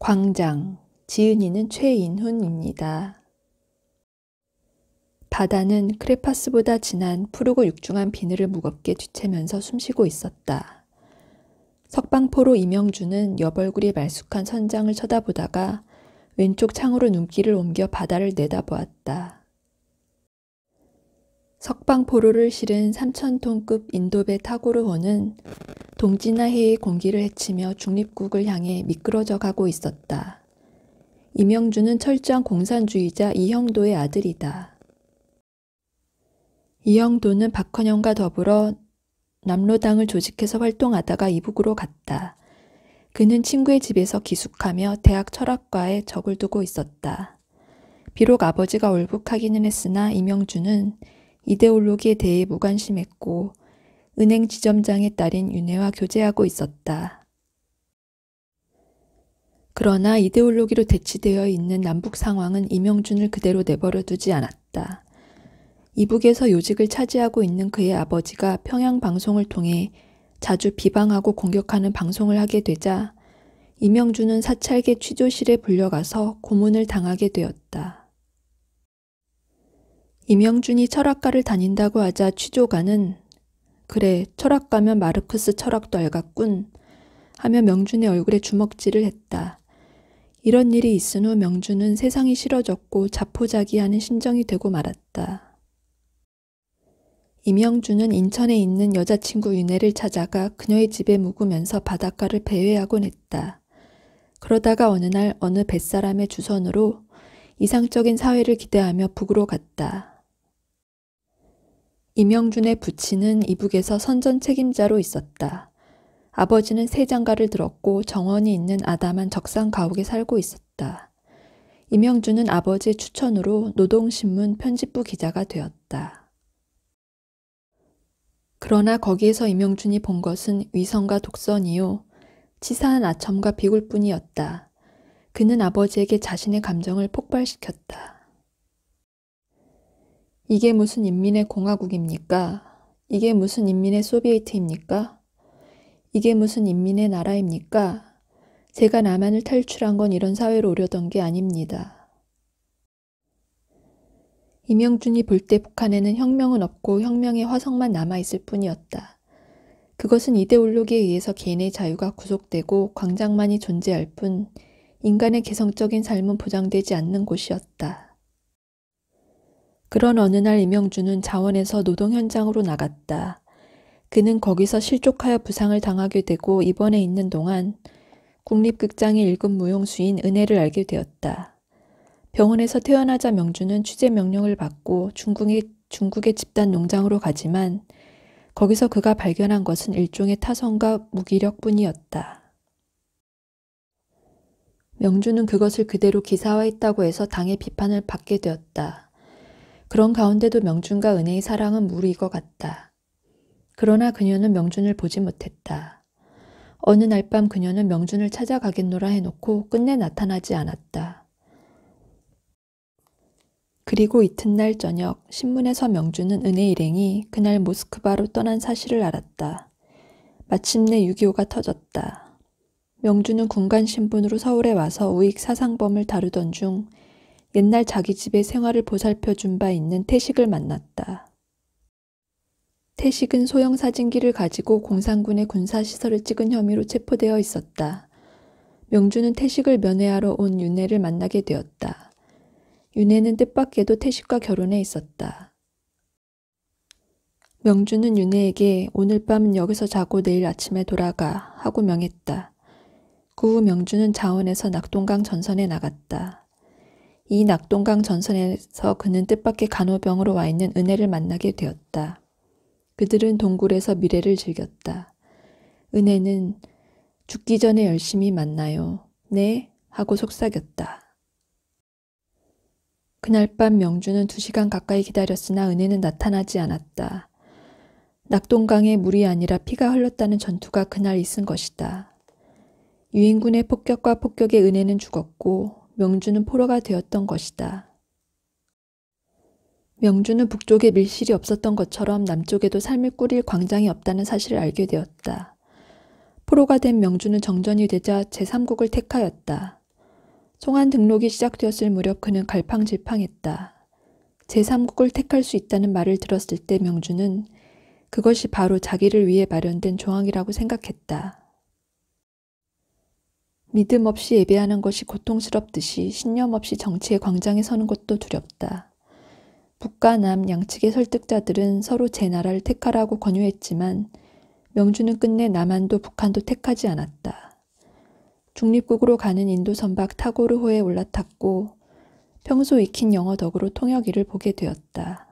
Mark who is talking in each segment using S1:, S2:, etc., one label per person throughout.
S1: 광장, 지은이는 최인훈입니다. 바다는 크레파스보다 진한 푸르고 육중한 비늘을 무겁게 뒤채면서 숨쉬고 있었다. 석방포로 이명주는 옆얼굴이 말쑥한 선장을 쳐다보다가 왼쪽 창으로 눈길을 옮겨 바다를 내다보았다. 석방포로를 실은 3,000톤급 인도배 타고르호는 동지나 해의 공기를 헤치며 중립국을 향해 미끄러져 가고 있었다. 이명주는 철저한 공산주의자 이형도의 아들이다. 이형도는 박헌영과 더불어 남로당을 조직해서 활동하다가 이북으로 갔다. 그는 친구의 집에서 기숙하며 대학 철학과에 적을 두고 있었다. 비록 아버지가 올북하기는 했으나 이명주는 이데올로기에 대해 무관심했고 은행 지점장의 딸인 윤혜와 교제하고 있었다. 그러나 이데올로기로 대치되어 있는 남북 상황은 이명준을 그대로 내버려 두지 않았다. 이북에서 요직을 차지하고 있는 그의 아버지가 평양 방송을 통해 자주 비방하고 공격하는 방송을 하게 되자 이명준은 사찰계 취조실에 불려가서 고문을 당하게 되었다. 이명준이 철학과를 다닌다고 하자 취조가는 "그래, 철학과면 마르크스 철학도 알겠군" 하며 명준의 얼굴에 주먹질을 했다. 이런 일이 있은 후 명준은 세상이 싫어졌고 자포자기하는 심정이 되고 말았다. 이명준은 인천에 있는 여자친구 윤혜를 찾아가 그녀의 집에 묵으면서 바닷가를 배회하곤 했다. 그러다가 어느 날 어느 뱃사람의 주선으로 이상적인 사회를 기대하며 북으로 갔다. 이명준의 부친은 이북에서 선전 책임자로 있었다. 아버지는 새 장가를 들었고 정원이 있는 아담한 적상 가옥에 살고 있었다. 이명준은 아버지의 추천으로 노동신문 편집부 기자가 되었다. 그러나 거기에서 이명준이 본 것은 위선과 독선이요, 치사한 아첨과 비굴뿐이었다. 그는 아버지에게 자신의 감정을 폭발시켰다. 이게 무슨 인민의 공화국입니까? 이게 무슨 인민의 소비에트입니까? 이게 무슨 인민의 나라입니까? 제가 남한을 탈출한 건 이런 사회로 오려던 게 아닙니다. 이명준이 볼 때 북한에는 혁명은 없고 혁명의 화성만 남아있을 뿐이었다. 그것은 이데올로기에 의해서 개인의 자유가 구속되고 광장만이 존재할 뿐 인간의 개성적인 삶은 보장되지 않는 곳이었다. 그런 어느 날 이명준은 자원에서 노동 현장으로 나갔다. 그는 거기서 실족하여 부상을 당하게 되고 입원해 있는 동안 국립극장의 1급 무용수인 은혜를 알게 되었다. 병원에서 퇴원하자 명준은 취재 명령을 받고 중국의 집단 농장으로 가지만 거기서 그가 발견한 것은 일종의 타성과 무기력뿐이었다. 명준은 그것을 그대로 기사화했다고 해서 당의 비판을 받게 되었다. 그런 가운데도 명준과 은혜의 사랑은 무르익어갔다. 그러나 그녀는 명준을 보지 못했다. 어느 날 밤 그녀는 명준을 찾아가겠노라 해놓고 끝내 나타나지 않았다. 그리고 이튿날 저녁 신문에서 명준은 은혜 일행이 그날 모스크바로 떠난 사실을 알았다. 마침내 6.25가 터졌다. 명준은 군간 신분으로 서울에 와서 우익 사상범을 다루던 중 옛날 자기 집의 생활을 보살펴준 바 있는 태식을 만났다. 태식은 소형 사진기를 가지고 공산군의 군사시설을 찍은 혐의로 체포되어 있었다. 명준은 태식을 면회하러 온 윤혜를 만나게 되었다. 윤혜는 뜻밖에도 태식과 결혼해 있었다. 명준은 윤혜에게 "오늘 밤은 여기서 자고 내일 아침에 돌아가" 하고 명했다. 그 후 명준은 자원에서 낙동강 전선에 나갔다. 이 낙동강 전선에서 그는 뜻밖의 간호병으로 와 있는 은혜를 만나게 되었다. 그들은 동굴에서 미래를 즐겼다. 은혜는 "죽기 전에 열심히 만나요." "네?" 하고 속삭였다. 그날 밤 명준은 2시간 가까이 기다렸으나 은혜는 나타나지 않았다. 낙동강에 물이 아니라 피가 흘렀다는 전투가 그날 있은 것이다. 유인군의 폭격과 폭격에 은혜는 죽었고 명준은 포로가 되었던 것이다. 명준은 북쪽에 밀실이 없었던 것처럼 남쪽에도 삶을 꾸릴 광장이 없다는 사실을 알게 되었다. 포로가 된 명준은 정전이 되자 제3국을 택하였다. 송환 등록이 시작되었을 무렵 그는 갈팡질팡했다. 제3국을 택할 수 있다는 말을 들었을 때 명주는 그것이 바로 자기를 위해 마련된 조항이라고 생각했다. 믿음 없이 예배하는 것이 고통스럽듯이 신념 없이 정치의 광장에 서는 것도 두렵다. 북과 남 양측의 설득자들은 서로 제 나라를 택하라고 권유했지만 명주는 끝내 남한도 북한도 택하지 않았다. 중립국으로 가는 인도 선박 타고르호에 올라탔고 평소 익힌 영어 덕으로 통역일을 보게 되었다.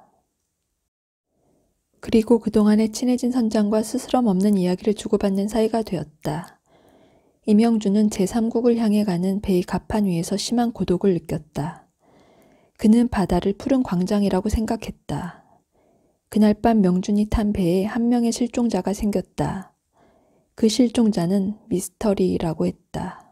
S1: 그리고 그동안의 친해진 선장과 스스럼 없는 이야기를 주고받는 사이가 되었다. 이명주는 제3국을 향해 가는 배의 갑판 위에서 심한 고독을 느꼈다. 그는 바다를 푸른 광장이라고 생각했다. 그날 밤 명준이 탄 배에 한 명의 실종자가 생겼다. 그 실종자는 미스터리라고 했다.